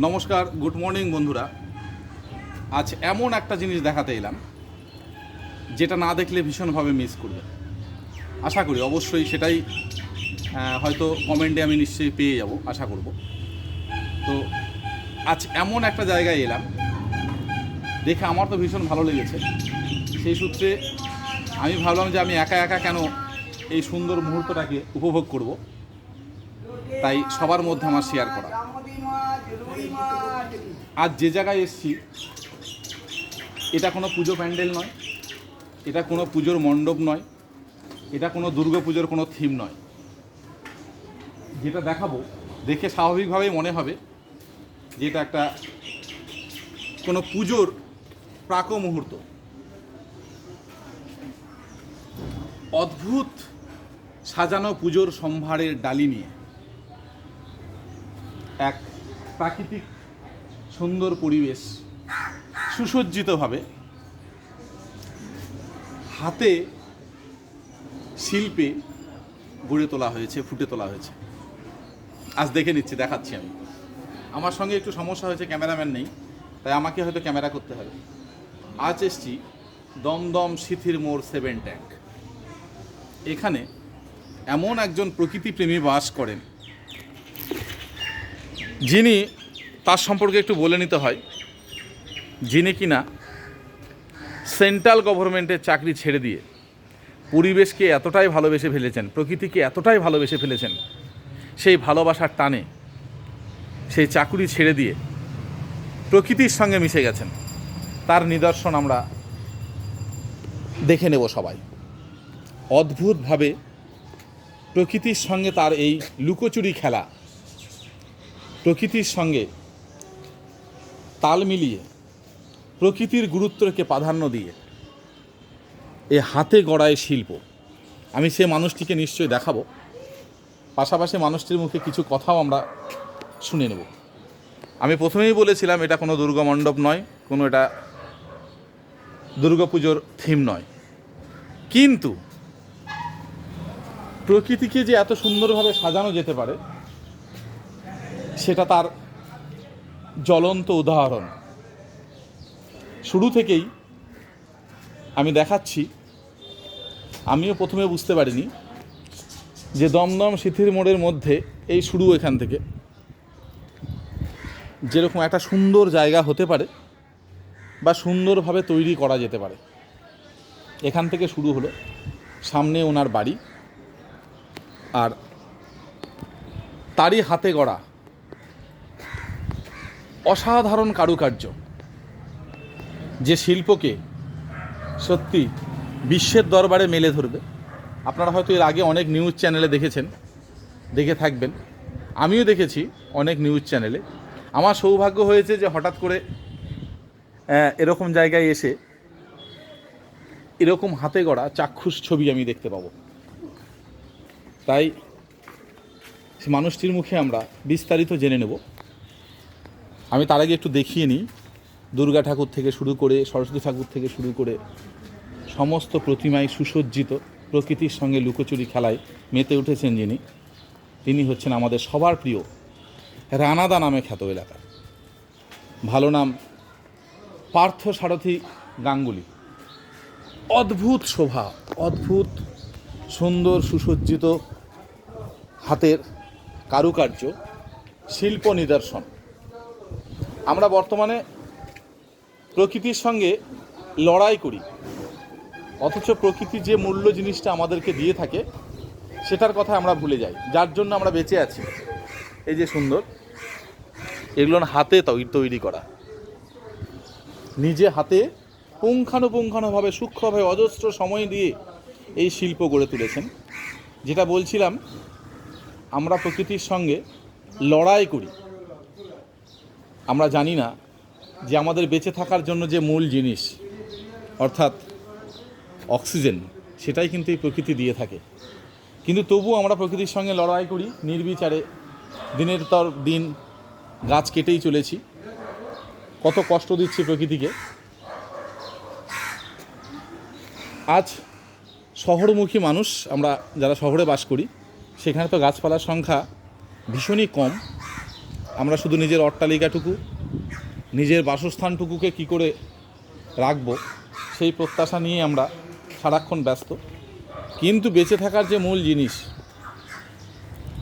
নমস্কার, good morning বন্ধুরা। আজ এমন একটা জিনিস দেখাতে এলাম যেটা না দেখলে ভীষণভাবে মিস করবে। আশা করি অবশ্যই সেটাই হয়তো কমেন্টে আমি নিশ্চয়ই পেয়ে যাব, আশা করব। তো আজ এমন একটা জায়গায় এলাম, দেখে আমার তো ভীষণ ভালো লেগেছে। সেই সূত্রে আমি ভাবলাম যে আমি একা একা কেন এই সুন্দর মুহূর্তটাকে উপভোগ করব, তাই সবার মধ্যে আমার শেয়ার করা। আজ যে জায়গায় এসেছি এটা কোনো পুজো প্যান্ডেল নয়, এটা কোনো পুজোর মণ্ডপ নয়, এটা কোনো দুর্গা পুজোর কোনো থিম নয়। যেটা দেখাবো দেখে স্বাভাবিকভাবেই মনে হবে যে এটা একটা কোনো পুজোর প্রাক মুহূর্ত। অদ্ভুত সাজানো পুজোর সম্ভারের ডালি নিয়ে এক প্রাকৃতিক সুন্দর পরিবেশ সুসজ্জিতভাবে হাতে শিল্পে গড়ে তোলা হয়েছে, ফুটে তোলা হয়েছে। আজ দেখে নিচ্ছি, দেখাচ্ছি। আমি আমার সঙ্গে একটু সমস্যা হয়েছে, ক্যামেরাম্যান নেই, তাই আমাকে হয়তো ক্যামেরা করতে হবে। আজ এসছি দমদম সিথির মোড় 7 ট্যাঙ্ক। এখানে এমন একজন প্রকৃতিপ্রেমী বাস করেন, যিনি, তার সম্পর্কে একটু বলে নিতে হয়, যিনি কিনা সেন্ট্রাল গভর্নমেন্টের চাকরি ছেড়ে দিয়ে পরিবেশকে এতটাই ভালোবেসে ফেলেছেন, প্রকৃতিকে এতটাই ভালোবেসে ফেলেছেন, সেই ভালোবাসার টানে সেই চাকরি ছেড়ে দিয়ে প্রকৃতির সঙ্গে মিশে গেছেন। তার নিদর্শন আমরা দেখে নেব সবাই। অদ্ভুতভাবে প্রকৃতির সঙ্গে তার এই লুকোচুরি খেলা, প্রকৃতির সঙ্গে তাল মিলিয়ে প্রকৃতির গুরুত্বকে প্রাধান্য দিয়ে এ হাতে গড়ায় শিল্প। আমি সে মানুষটিকে নিশ্চয়ই দেখাবো, পাশাপাশি মানুষটির মুখে কিছু কথাও আমরা শুনে নেব। আমি প্রথমেই বলেছিলাম এটা কোনো দুর্গা মণ্ডপ নয়, কোনো এটা দুর্গাপুজোর থিম নয়, কিন্তু প্রকৃতিকে যে এত সুন্দরভাবে সাজানো যেতে পারে সেটা তার জ্বলন্ত উদাহরণ। শুরু থেকেই আমি দেখাচ্ছি, আমিও প্রথমে বুঝতে পারিনি যে দমদম সিথির মোড়ের মধ্যে এই শুরু, এখান থেকে যেরকম একটা সুন্দর জায়গা হতে পারে বা সুন্দরভাবে তৈরি করা যেতে পারে। এখান থেকে শুরু হলো, সামনে ওনার বাড়ি, আর তারই হাতে গড়া অসাধারণ কারুকার্য, যে শিল্পকে সত্যি বিশ্বের দরবারে মেলে ধরবে। আপনারা হয়তো এর আগে অনেক নিউজ চ্যানেলে দেখেছেন, দেখে থাকবেন, আমিও দেখেছি অনেক নিউজ চ্যানেলে। আমার সৌভাগ্য হয়েছে যে হঠাৎ করে এরকম জায়গায় এসে এরকম হাতে গড়া চাক্ষুষ ছবি আমি দেখতে পাবো। তাই মানুষটির মুখে আমরা বিস্তারিত জেনে নেব। আমি তার আগে একটু দেখিয়ে নিই, দুর্গা ঠাকুর থেকে শুরু করে সরস্বতী ঠাকুর থেকে শুরু করে সমস্ত প্রতিমায় সুসজ্জিত, প্রকৃতির সঙ্গে লুকোচুরি খেলায় মেতে উঠেছেন যিনি, তিনি হচ্ছেন আমাদের সবার প্রিয় রানাদা নামে খ্যাত এলাকার। ভালো নাম পার্থ সারথী গাঙ্গুলি। অদ্ভুত শোভা, অদ্ভুত সুন্দর সুসজ্জিত হাতের কারুকার্য, শিল্প নিদর্শন। আমরা বর্তমানে প্রকৃতির সঙ্গে লড়াই করি, অথচ প্রকৃতি যে মূল্য জিনিসটা আমাদেরকে দিয়ে থাকে সেটার কথা আমরা ভুলে যাই, যার জন্য আমরা বেঁচে আছি। এই যে সুন্দর, এগুলো হাতে তৈরি করা, নিজে হাতে পুঙ্খানুপুঙ্খানুভাবে সূক্ষ্মভাবে অজস্র সময় দিয়ে এই শিল্প গড়ে তুলেছেন। যেটা বলছিলাম, আমরা প্রকৃতির সঙ্গে লড়াই করি, আমরা জানি না যে আমাদের বেঁচে থাকার জন্য যে মূল জিনিস অর্থাৎ অক্সিজেন, সেটাই কিন্তু এই প্রকৃতি দিয়ে থাকে। কিন্তু তবুও আমরা প্রকৃতির সঙ্গে লড়াই করি নির্বিচারে, দিনের পর দিন গাছ কেটেই চলেছি, কত কষ্ট দিচ্ছি প্রকৃতিকে। আজ শহরমুখী মানুষ, আমরা যারা শহরে বাস করি, সেখানে তো গাছপালার সংখ্যা ভীষণই কম। আমরা শুধু নিজের অট্টালিকাটুকু, নিজের বাসস্থানটুকুকে কি করে রাখবো সেই প্রত্যাশা নিয়ে আমরা সারাক্ষণ ব্যস্ত। কিন্তু বেঁচে থাকার যে মূল জিনিস,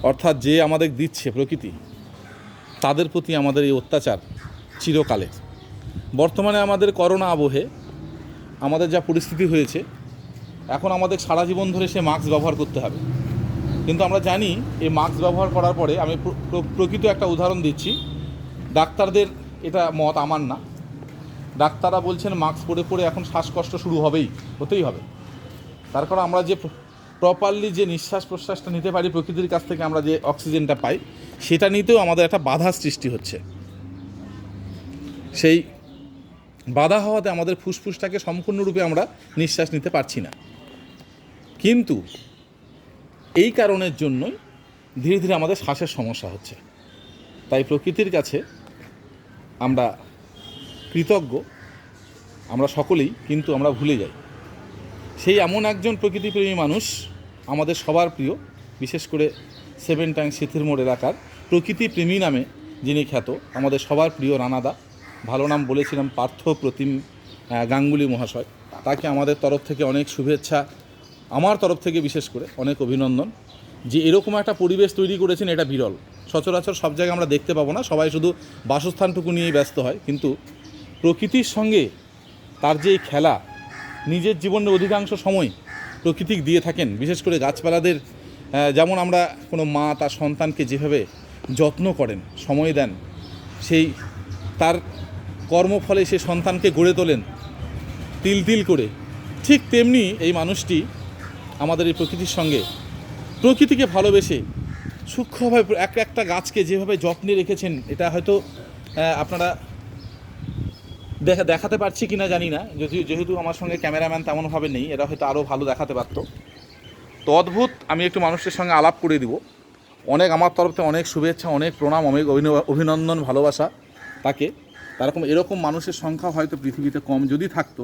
অর্থাৎ যে আমাদের দিচ্ছে প্রকৃতি, তাদের প্রতি আমাদের এই অত্যাচার চিরকালের। বর্তমানে আমাদের করোনা আবহে আমাদের যা পরিস্থিতি হয়েছে, এখন আমাদের সারা জীবন ধরে সে মাস্ক ব্যবহার করতে হবে। কিন্তু আমরা জানি এই মাস্ক ব্যবহার করার পরে, আমি প্রকৃত একটা উদাহরণ দিচ্ছি, ডাক্তারদের এটা মত, আমার না, ডাক্তাররা বলছেন মাস্ক পরে পরে এখন শ্বাসকষ্ট শুরু হতেই হবে। তার কারণ আমরা যে প্রপারলি যে নিঃশ্বাস প্রশ্বাসটা নিতে পারি প্রকৃতির কাছ থেকে, আমরা যে অক্সিজেনটা পাই, সেটা নিতেও আমাদের একটা বাধা সৃষ্টি হচ্ছে। সেই বাধা হওয়াতে আমাদের ফুসফুসটাকে সম্পূর্ণরূপে আমরা নিঃশ্বাস নিতে পারছি না। কিন্তু এই কারণের জন্যই ধীরে ধীরে আমাদের শ্বাসের সমস্যা হচ্ছে। তাই প্রকৃতির কাছে আমরা কৃতজ্ঞ, আমরা সকলেই, কিন্তু আমরা ভুলে যাই। সেই এমন একজন প্রকৃতিপ্রেমী মানুষ আমাদের সবার প্রিয়, বিশেষ করে 7 ট্যাঙ্ক সিথির মোড় এলাকার প্রকৃতিপ্রেমী নামে যিনি খ্যাত, আমাদের সবার প্রিয় রানাদা, ভালো নাম বলেছিলাম পার্থ প্রতিম গাঙ্গুলি মহাশয়। তাকে আমাদের তরফ থেকে অনেক শুভেচ্ছা, আমার তরফ থেকে বিশেষ করে অনেক অভিনন্দন। যে এরকম একটা পরিবেশ তৈরি করেছেন, এটা বিরল, সচরাচর সব জায়গায় আমরা দেখতে পাবো না। সবাই শুধু বাসস্থানটুকু নিয়েই ব্যস্ত হয়, কিন্তু প্রকৃতির সঙ্গে তার যে খেলা, নিজের জীবনের অধিকাংশ সময় প্রকৃতিক দিয়ে থাকেন। বিশেষ করে গাছপালাদের, যেমন আমরা কোনো মা তার সন্তানকে যেভাবে যত্ন করেন, সময় দেন, সেই তার কর্মফলে সে সন্তানকে গড়ে তোলেন তিল তিল করে, ঠিক তেমনি এই মানুষটি আমাদের এই প্রকৃতির সঙ্গে, প্রকৃতিকে ভালোবেসে সূক্ষ্মভাবে একটা গাছকে যেভাবে যত্নে রেখেছেন, এটা হয়তো আপনারা দেখাতে পারছি কিনা জানি না, যেহেতু আমার সঙ্গে ক্যামেরাম্যান তেমনভাবে নেই, এরা হয়তো আরও ভালো দেখাতে পারতো। তো অদ্ভুত, আমি একটু মানুষের সঙ্গে আলাপ করে দিব। অনেক আমার তরফ থেকে অনেক শুভেচ্ছা, অনেক প্রণাম, অনেক অভিনন্দন, ভালোবাসা তাকে। এরকম মানুষের সংখ্যা হয়তো পৃথিবীতে কম, যদি থাকতো,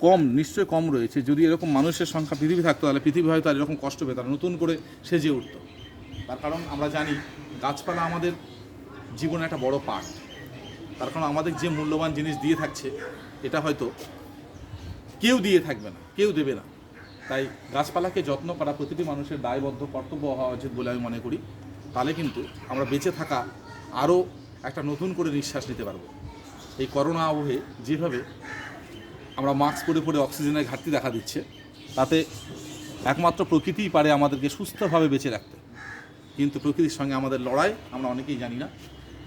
কম, নিশ্চয়ই কম রয়েছে। যদি এরকম মানুষের সংখ্যা পৃথিবী থাকতো, তাহলে পৃথিবী হয়তো আর এরকম কষ্ট পেত না, নতুন করে সেজে উঠত। তার কারণ আমরা জানি গাছপালা আমাদের জীবনে একটা বড় পার্ট। তার কারণ আমাদের যে মূল্যবান জিনিস দিয়ে থাকছে, এটা হয়তো কেউ দিয়ে থাকবে না, কেউ দেবে না। তাই গাছপালাকে যত্ন করা প্রতিটি মানুষের দায়বদ্ধ কর্তব্য হওয়া উচিত বলে আমি মনে করি। তাহলে কিন্তু আমরা বেঁচে থাকা আরও একটা নতুন করে নিঃশ্বাস নিতে পারবো। এই করোনা আবহে যেভাবে আমরা মাস্ক পরে পরে অক্সিজেনের ঘাটতি দেখা দিচ্ছে, তাতে একমাত্র প্রকৃতিই পারে আমাদেরকে সুস্থভাবে বেঁচে রাখতে। কিন্তু প্রকৃতির সঙ্গে আমাদের লড়াই আমরা অনেকেই জানি না,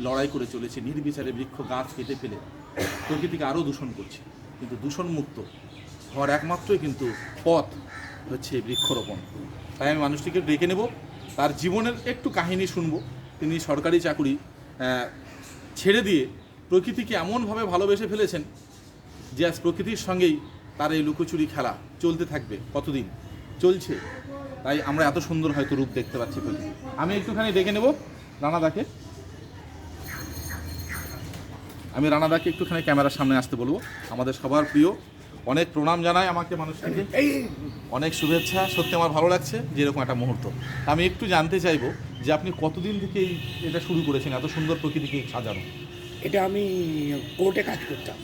লড়াই করে চলেছে নির্বিচারে, বৃক্ষ গাছ কেটে ফেলে প্রকৃতিকে আরও দূষণ করছে। কিন্তু দূষণমুক্ত হওয়ার একমাত্রই কিন্তু পথ হচ্ছে বৃক্ষরোপণ। তাই আমি মানুষটিকে ডেকে নেব, তার জীবনের একটু কাহিনী শুনবো। তিনি সরকারি চাকুরি ছেড়ে দিয়ে প্রকৃতিকে এমনভাবে ভালোবেসে ফেলেছেন যে আজ প্রকৃতির সঙ্গেই তার এই লুকোচুরি খেলা চলতে থাকবে, কতদিন চলছে। তাই আমরা এত সুন্দর হয়তো রূপ দেখতে পাচ্ছি প্রকৃতি। আমি একটুখানি ডেকে নেব রানাদাকে, একটুখানি ক্যামেরার সামনে আসতে বলবো। আমাদের সবার প্রিয়, অনেক প্রণাম জানাই আমাকে মানুষটিকে, অনেক শুভেচ্ছা। সত্যি আমার ভালো লাগছে যে এরকম একটা মুহূর্ত। আমি একটু জানতে চাইবো যে আপনি কতদিন থেকে এটা শুরু করেছেন, এত সুন্দর প্রকৃতিকে সাজানো? এটা আমি কোর্টে কাজ করতাম,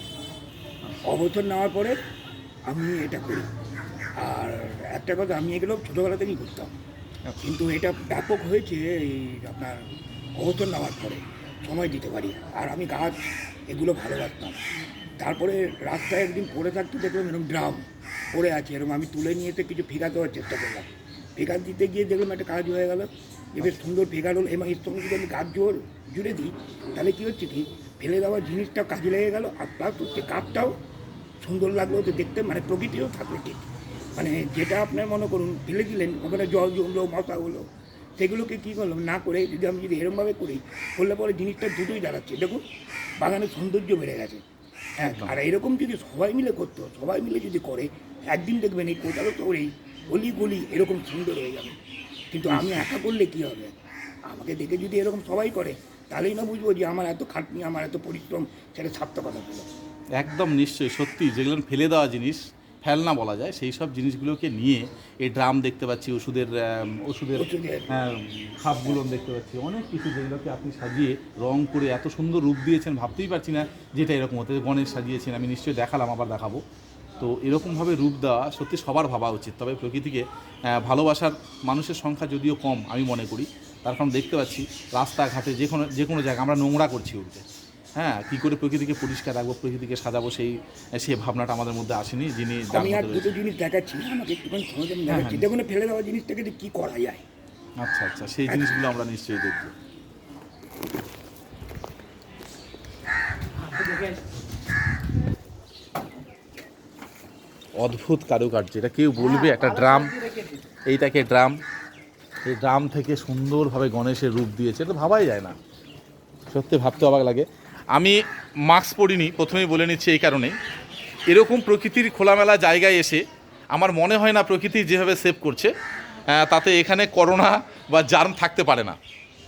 অবসর নেওয়ার পরে আমি এটা করি। আর একটা কথা, আমি এগুলো ছোটোবেলা থেকেই করতাম, কিন্তু এটা ব্যাপক হয়েছে এই আপনার অবসর নেওয়ার পরে সময় দিতে পারি। আর আমি গাছ এগুলো ভালোবাসতাম। তারপরে রাস্তায় একদিন পড়ে থাকতে দেখলাম এরকম ড্রাম পড়ে আছে, এরকম আমি তুলে নিয়ে এসে কিছু ফিগার দেওয়ার চেষ্টা করলাম। ফিগার দিতে গিয়ে দেখলাম একটা কাজ হয়ে গেল, এবার সুন্দর ফিগার হল। এবং এর সঙ্গে যদি আমি গাছ জুড়ে দিই, তাহলে কী হচ্ছে কি, ফেলে দেওয়ার জিনিসটা কাজে লেগে গেল, আর প্লাস হচ্ছে কাঠটাও সুন্দর লাগলো তো দেখতে, মানে প্রকৃতিও থাকবে ঠিক। মানে যেটা আপনার মনে করুন ফেলে দিলেন, ওখানে জল জমলো, মশা হলো, সেগুলোকে কী করলাম না করে যদি আমি এরকমভাবে করি, করলে পরে জিনিসটা দুটোই দাঁড়াচ্ছে। দেখুন বাগানের সৌন্দর্য বেড়ে গেছে। হ্যাঁ, আর এরকম যদি সবাই মিলে করতো, সবাই মিলে যদি করে, একদিন দেখবেন এই কোটালো তো ওই গলি গলি এরকম সুন্দর হয়ে যাবে। কিন্তু আমি একা করলে কী হবে, আমাকে দেখে যদি এরকম সবাই করে, তাহলেই না বুঝবো যে আমার এত খাটনি, আমার এত পরিশ্রম, সেটা সার্থকতা পেল। একদম নিশ্চয়ই, সত্যি যেগুলো ফেলে দেওয়া জিনিস, ফেলনা বলা যায়, সেই সব জিনিসগুলোকে নিয়ে এই ড্রাম দেখতে পাচ্ছি, ওষুধের ওষুধের। খাপগুলো দেখতে পাচ্ছি, অনেক কিছু যেগুলোকে আপনি সাজিয়ে রং করে এত সুন্দর রূপ দিয়েছেন, ভাবতেই পারছি না যেটা এরকম হতে। গণেশ সাজিয়েছেন, আমি নিশ্চয়ই দেখালাম, আবার দেখাবো। তো এরকমভাবে রূপ দেওয়া সত্যি সবার ভাবা উচিত। তবে প্রকৃতিকে ভালোবাসার মানুষের সংখ্যা যদিও কম আমি মনে করি, তার কারণ দেখতে পাচ্ছি রাস্তাঘাটে যে কোনো জায়গায় আমরা নোংরা করছি উল্টে। হ্যাঁ, কী করে প্রকৃতিকে পরিষ্কার রাখবো, প্রকৃতিকে সাজাবো, সেই ভাবনাটা আমাদের মধ্যে আসেনি। যিনি আমি আর দুটো জিনিস দেখাচ্ছি, আমাকে একটুখানি সময় দেন, দেখাচ্ছি। দেখুন ফেলে দেওয়া জিনিসটাকে যে কী করা যায়। আচ্ছা আচ্ছা, সেই জিনিসগুলো আমরা নিশ্চয়ই দেখব। অদ্ভুত কারুকার্য, এটা কেউ বলবে একটা ড্রাম, এইটাকে ড্রাম, এই ড্রাম থেকে সুন্দরভাবে গণেশের রূপ দিয়েছে, এটা ভাবাই যায় না, সত্যি ভাবতে অবাক লাগে। আমি মাস্ক পরিনি, প্রথমেই বলে নিচ্ছি এই কারণেই, এরকম প্রকৃতির খোলামেলা জায়গায় এসে আমার মনে হয় না প্রকৃতি যেভাবে সেভ করছে তাতে এখানে করোনা বা জার্ম থাকতে পারে না।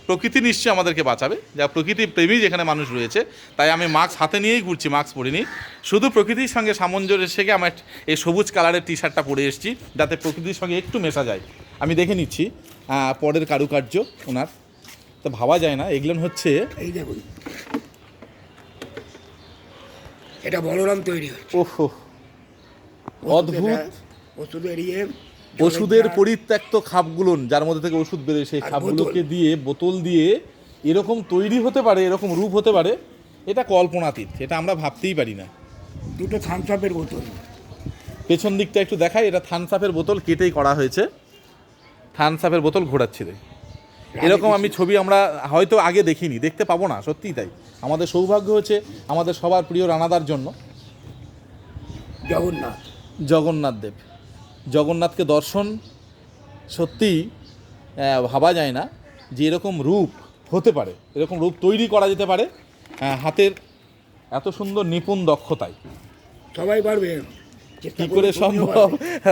প্রকৃতি নিশ্চয়ই আমাদেরকে বাঁচাবে, যা প্রকৃতি প্রেমী যেখানে মানুষ রয়েছে। তাই আমি মাস্ক হাতে নিয়েই ঘুরছি, মাস্ক পরিনি, শুধু প্রকৃতির সঙ্গে সামঞ্জস্য রেখে আমার এই সবুজ কালারের টি শার্টটা পরে এসেছি, যাতে প্রকৃতির সঙ্গে একটু মেশা যায়। আমি দেখে নিচ্ছি পরের কারুকার্য ওনার, তো ভাবা যায় না এগুলো হচ্ছে। এই দেখুন, এটা বলরাম তৈরি হচ্ছে। ওহো, অদ্ভুত। ওষুধের পরিত্যক্ত খাপগুলো, যার মধ্যে থেকে ওষুধ বেরোয়, সেই খাপগুলোকে দিয়ে, বোতল দিয়ে এরকম তৈরি হতে পারে, এরকম রূপ হতে পারে, এটা কল্পনাতীত, এটা আমরা ভাবতেই পারি না। দুটো থামস আপের বোতল, পেছন দিকটা একটু দেখাই, এটা থামস আপের বোতল কেটেই করা হয়েছে, থামস আপের বোতল ঘোরাচ্ছে। এরকম আমি ছবি আমরা হয়তো আগে দেখিনি, দেখতে পাবো না, সত্যিই তাই। আমাদের সৌভাগ্য হচ্ছে আমাদের সবার প্রিয় রানাদার জন্য জগন্নাথ দেব, জগন্নাথকে দর্শন সত্যিই ভাবা যায় না যে এরকম রূপ হতে পারে, এরকম রূপ তৈরি করা যেতে পারে হাতের এত সুন্দর নিপুণ দক্ষতায়। সবাই পারবে, কী করে সম্ভব?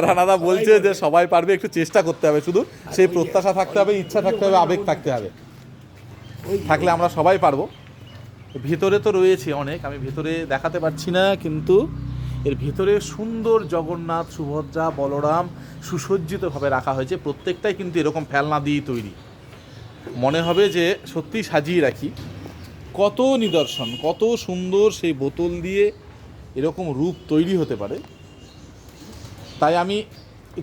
রানাদা বলছে যে সবাই পারবে, একটু চেষ্টা করতে হবে, শুধু সেই প্রত্যাশা থাকতে হবে, ইচ্ছা থাকতে হবে, আবেগ থাকতে হবে, থাকলে আমরা সবাই পারবো। ভিতরে তো রয়েছে অনেক, আমি ভিতরে দেখাতে পারছি না, কিন্তু এর ভিতরে সুন্দর জগন্নাথ, সুভদ্রা, বলরাম সুসজ্জিতভাবে রাখা হয়েছে। প্রত্যেকটাই কিন্তু এরকম ফেলনা দিয়ে তৈরি, মনে হবে যে সত্যি সাজিয়ে রাখি। কত নিদর্শন, কত সুন্দর সেই বোতল দিয়ে এরকম রূপ তৈরি হতে পারে। তাই আমি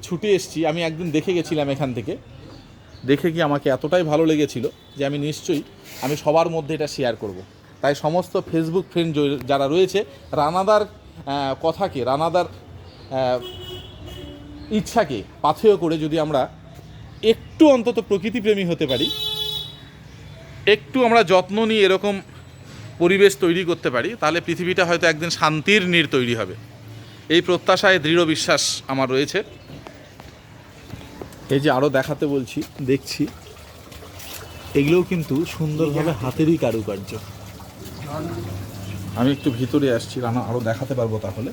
ছুটে এসেছি, আমি একদিন দেখে গেছিলাম এখান থেকে, দেখে গিয়ে আমাকে এতটাই ভালো লেগেছিল যে আমি নিশ্চয়ই সবার মধ্যে এটা শেয়ার করব। তাই সমস্ত ফেসবুক ফ্রেন্ড যারা রয়েছে, রানাদার কথাকে, রানাদার ইচ্ছাকে পাথেয় করে যদি আমরা একটু অন্তত প্রকৃতিপ্রেমী হতে পারি, একটু আমরা যত্ন নিয়ে এরকম পরিবেশ তৈরি করতে পারি, তাহলে পৃথিবীটা হয়তো একদিন শান্তির নীড় তৈরি হবে। এই প্রত্যাশায় দৃঢ় বিশ্বাস আমার রয়েছে। এই যে আরও দেখাতে বলছি, দেখছি এগুলোও কিন্তু সুন্দরভাবে হাতেরই কারুকার্য। আমি একটু ভিতরে আসছি, রানা আরও দেখাতে পারবো। তাহলে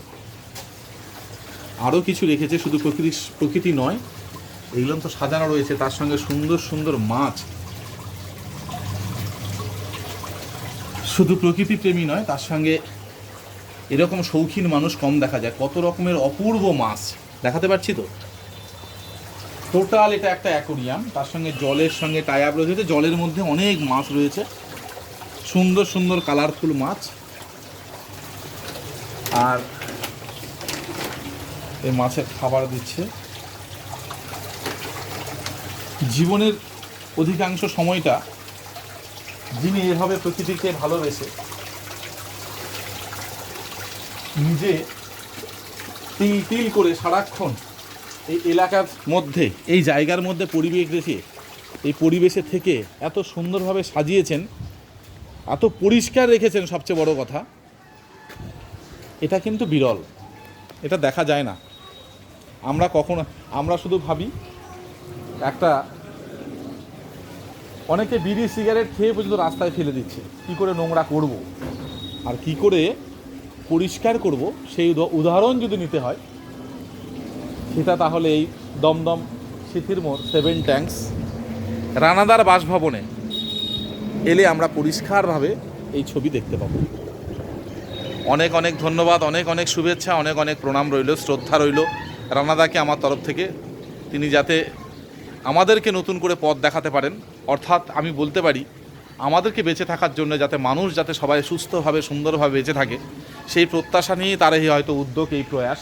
আরও কিছু রেখেছে, শুধু প্রকৃতি নয়, এগুলো তো সাজানো রয়েছে, তার সঙ্গে সুন্দর সুন্দর মাছ। শুধু প্রকৃতি প্রেমী নয়, তার সঙ্গে এরকম শৌখিন মানুষ কম দেখা যায়। কত রকমের অপূর্ব মাছ দেখাতে পারছি তো। টোটাল এটা একটা অ্যাকোরিয়াম, তার সঙ্গে জলের সঙ্গে টাই আপ রয়েছে, জলের মধ্যে অনেক মাছ রয়েছে, সুন্দর সুন্দর কালারফুল মাছ। আর এই মাছের খাবার দিচ্ছে। জীবনের অধিকাংশ সময়টা যিনি এভাবে প্রকৃতিকে ভালোবেসে নিজে তিল তিল করে সারাক্ষণ এই এলাকার মধ্যে, এই জায়গার মধ্যে পরিবেশ রেখে, এই পরিবেশে থেকে এত সুন্দরভাবে সাজিয়েছেন, এত পরিষ্কার রেখেছেন, সবচেয়ে বড় কথা এটা কিন্তু বিরল, এটা দেখা যায় না। আমরা শুধু ভাবি একটা, অনেকে বিড়ি সিগারেট খেয়ে পর্যন্ত রাস্তায় ফেলে দিচ্ছে, কী করে নোংরা করব আর কি করে পরিষ্কার করব, সেই উদাহরণ যদি নিতে হয় সেটা তাহলে এই দমদম সিথির মোড় 7 ট্যাঙ্কস রানাদার বাসভবনে এলে আমরা পরিষ্কারভাবে এই ছবি দেখতে পাবো। অনেক অনেক ধন্যবাদ, অনেক অনেক শুভেচ্ছা, অনেক অনেক প্রণাম রইল, শ্রদ্ধা রইল রানাদাকে আমার তরফ থেকে। তিনি যাতে আমাদেরকে নতুন করে পথ দেখাতে পারেন, অর্থাৎ আমি বলতে পারি আমাদেরকে বেঁচে থাকার জন্য যাতে মানুষ যাতে সবাই সুস্থভাবে সুন্দরভাবে বেঁচে থাকে, সেই প্রত্যাশা নিয়েই তার এই হয়তো উদ্যোগ, এই প্রয়াস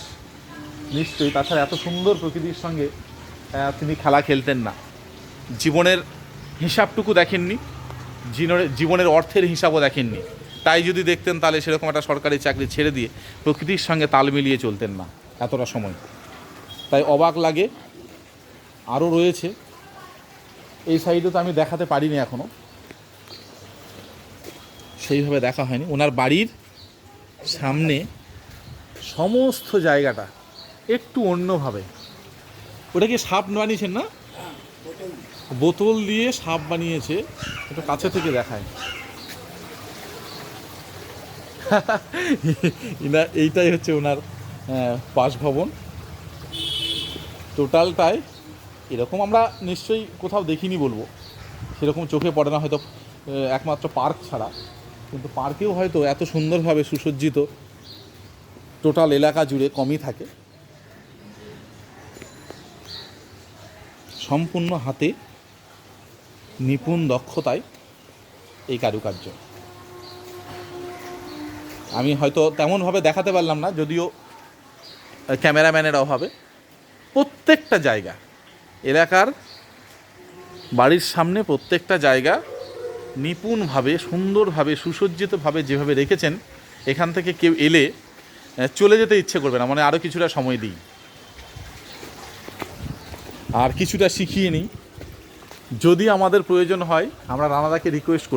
নিশ্চয়ই। তাছাড়া এত সুন্দর প্রকৃতির সঙ্গে তিনি খেলা খেলতেন না, জীবনের হিসাবটুকু দেখেননি, জীবনের অর্থের হিসাবও দেখেননি। তাই যদি দেখতেন তাহলে সেরকম একটা সরকারি চাকরি ছেড়ে দিয়ে প্রকৃতির সঙ্গে তাল মিলিয়ে চলতেন না এতটা সময়। তাই অবাক লাগে। আরও রয়েছে এই সাইডে, তো আমি দেখাতে পারিনি এখনও, সেইভাবে দেখা হয়নি। ওনার বাড়ির সামনে সমস্ত জায়গাটা একটু অন্যভাবে, ওটা কি সাপ বানিয়েছেন না? বোতল দিয়ে সাপ বানিয়েছে, একটু কাছে থেকে দেখায়। এইটাই হচ্ছে ওনার বাসভবন। টোটালটায় এরকম আমরা নিশ্চয়ই কোথাও দেখিনি বলবো, সেরকম চোখে পড়ে না হয়তো, একমাত্র পার্ক ছাড়া। কিন্তু পার্কেও হয়তো এত সুন্দরভাবে সুসজ্জিত টোটাল এলাকা জুড়ে কমই থাকে। সম্পূর্ণ হাতে নিপুণ দক্ষতায় এই কারুকার্য। আমি হয়তো তেমনভাবে দেখাতে পারলাম না, যদিও ক্যামেরাম্যানের অভাবে। প্রত্যেকটা জায়গা, এলাকার বাড়ির সামনে প্রত্যেকটা জায়গা নিপুণভাবে, সুন্দরভাবে, সুসজ্জিতভাবে যেভাবে রেখেছেন, এখান থেকে কেউ এলে চলে যেতে ইচ্ছে করবে না, মানে আরও কিছুটা সময় দিই আর কিছুটা শিখিয়ে নিই। যদি আমাদের প্রয়োজন হয় আমরা রানাদাকে রিকোয়েস্ট করব